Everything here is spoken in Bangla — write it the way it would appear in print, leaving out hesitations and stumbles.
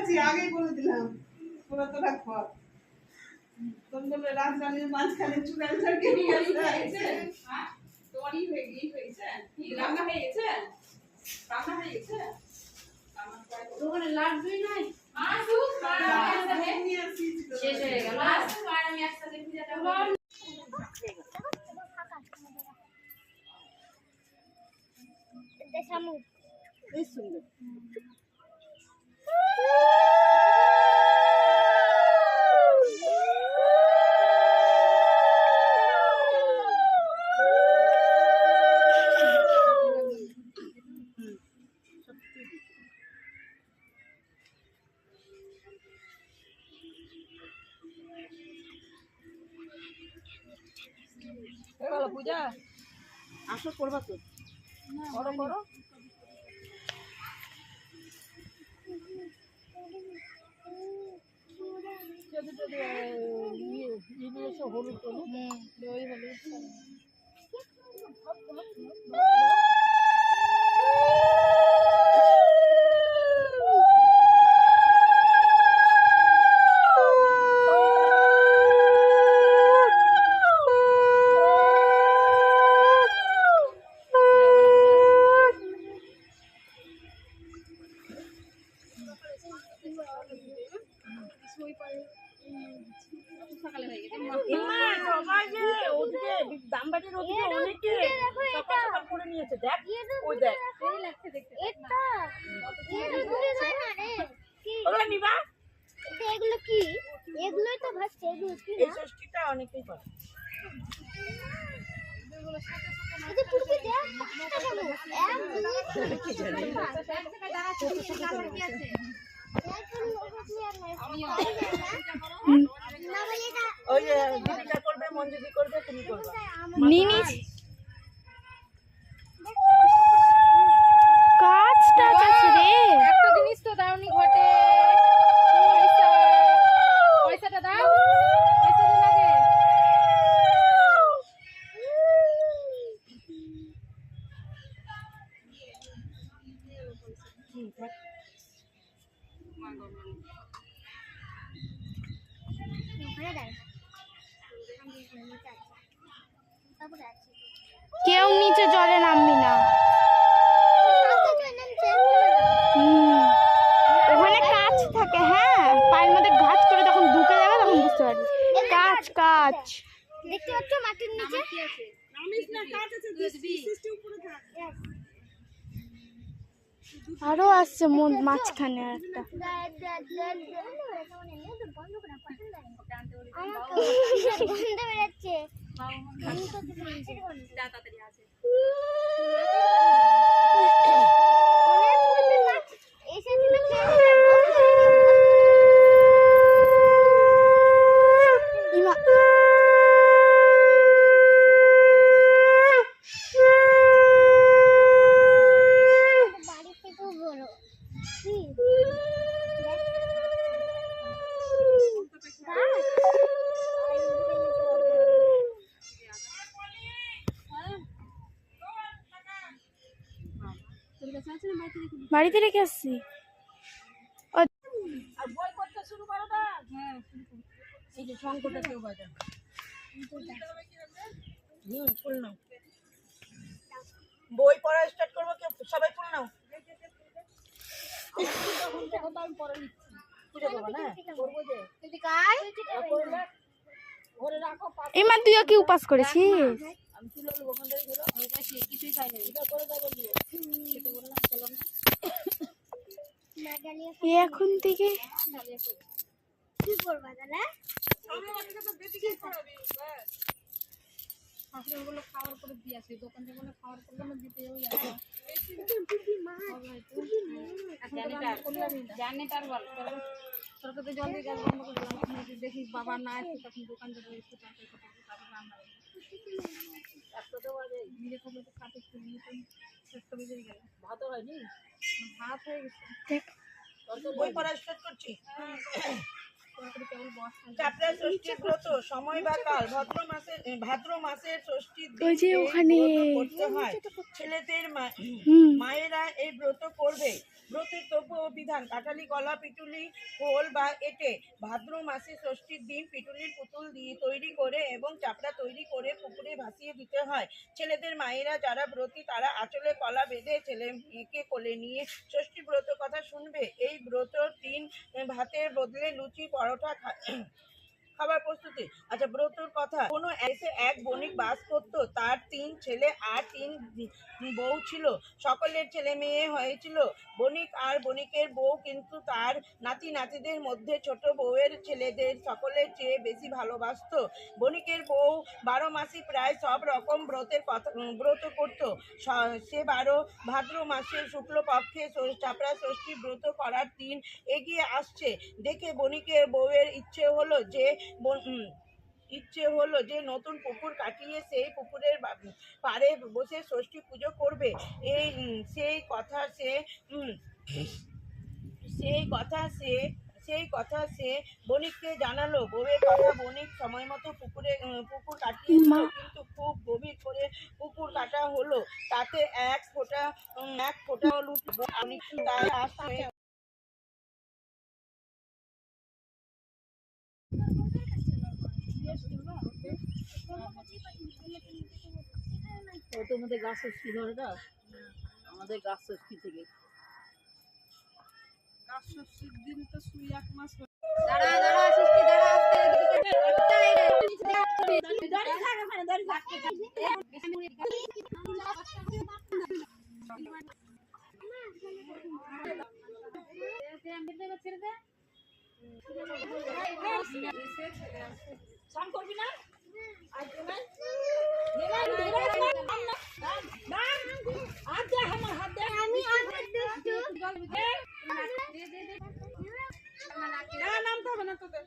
আছি, আগেই বলে দিলাম তোরা তো রাখবো। তোর বলে রাজধানীর মাঝখানে চুড়াল ঝাড়কে নিয়ে আসছে। হ্যাঁ তোরই হয়ে গেছে, রান্না হয়ে গেছে, রান্না হয়ে গেছে। দোকানে লাগবেই নাই আসুক আমি নিয়ে আসি শেষ হয়ে গেল আসুক আর আমি একসাথে পূজাটা করব। দেখামু এই সুন্দর পূজা আসো করবা তো করো করো হলুদ হলুদ ওই হলুদ অনেকেই করে ওই দীপিকা করবে, মঞ্জুদি করবে, তুমি করবে কাজটা আছে রে। একটা জিনিস তো দাওনি ঘটে পয়সাটা দাও পয়সাটা লাগে কেউ নিচে জলে নামবি না। ওখানে কাজ থাকে, হ্যাঁ পায়ের মধ্যে ঘাস করে যখন ঢুকে যাবে তখন বুঝতে পারবি কাজ কাজ দেখতে পাচ্ছ মাটির নিচে আরো আসছে মাঝখানে একটা বাড়িতে রেখে আসছি। বই পড়তে শুরু করো না। হ্যাঁ এই যে সংকটটা কেউ বাজায় ফুল নাও, বই পড়া স্টার্ট করবো, কেউ সবাই ফুল নাও। এমা তুইও কি উপাস করেছিস? এখন থেকে কি করবা দাদা? খাওয়ার করে দিয়ে আসি দোকান থেকে খাওয়ার করে দিতেও যাবে জানিটার বল তোর তো জলদি গ্যাস বন্ধ করে দিলাম দেখিস বাবা না আসে তখন দোকান থেকে এসে তারপর রান্না ভাত হয়নি, ভাত হয়ে গেছে। বই পড়া স্টার্ট করছি। চাপড়া ষষ্ঠী ব্রত সময় বা কাল ভাদ্র মাসের ষষ্ঠীর দিন করতে হয়। ছেলেদের মায়েরা এই ব্রত করবে। ব্রতের দ্রব্য ও বিধান: কাঁঠালি কলা, পিটুলি, খোল বা এঁটে ভাদ্র মাসে ষষ্ঠীর দিন পিটুলির পুতুল দিয়ে তৈরি করে এবং চাপড়া তৈরি করে পুকুরে ভাসিয়ে দিতে হয়। ছেলেদের মায়েরা যারা ব্রতী তারা আঁচলে কলা বেঁধে ছেলে মেয়েকে কোলে নিয়ে ষষ্ঠী ব্রত কথা শুনবে। এই ব্রত দিন ভাতের বদলে লুচি পরোটা খাবার প্রস্তুতি। আচ্ছা, ব্রতর কথা। কোনো এসে এক বণিক বাস করতো, তার 3 ছেলে আর 3 বউ ছিল। সকলের ছেলে মেয়ে হয়েছিল। বণিক আর বণিকের বউ কিন্তু তার নাতি নাতিদের মধ্যে ছোট বউয়ের ছেলেদের সকলের চেয়ে বেশি ভালোবাসতো। বণিকের বউ 12 মাসই প্রায় সব রকম ব্রত করত। সে 12 ভাদ্র মাসের শুক্লপক্ষে চাপড়া ষষ্ঠী ব্রত করার দিন এগিয়ে আসছে দেখে বণিকের বউয়ের ইচ্ছে হলো যে নতুন পুকুর কাটিয়ে সেই পুকুরের পাড়ে বসে ষষ্ঠী পুজো করবে। সেই কথা সে বণিককে জানালো। বউয়ের কথা বণিক সময় মতো পুকুর কাটিয়েছিল, কিন্তু খুব গভীর করে পুকুর কাটা হলো, তাতে এক ফোঁটাও লুটলো। তাই আশ্রমে তোমাদের গাছ ষষ্ঠী ধরে না, আমাদের গাছ ষষ্ঠী থেকে গাছ ষষ্ঠীর দিন তো সুই 1 মাস দাঁড়া ষষ্ঠী দাঁড়া স্নান করবি না? নামতে হবে না তোদের।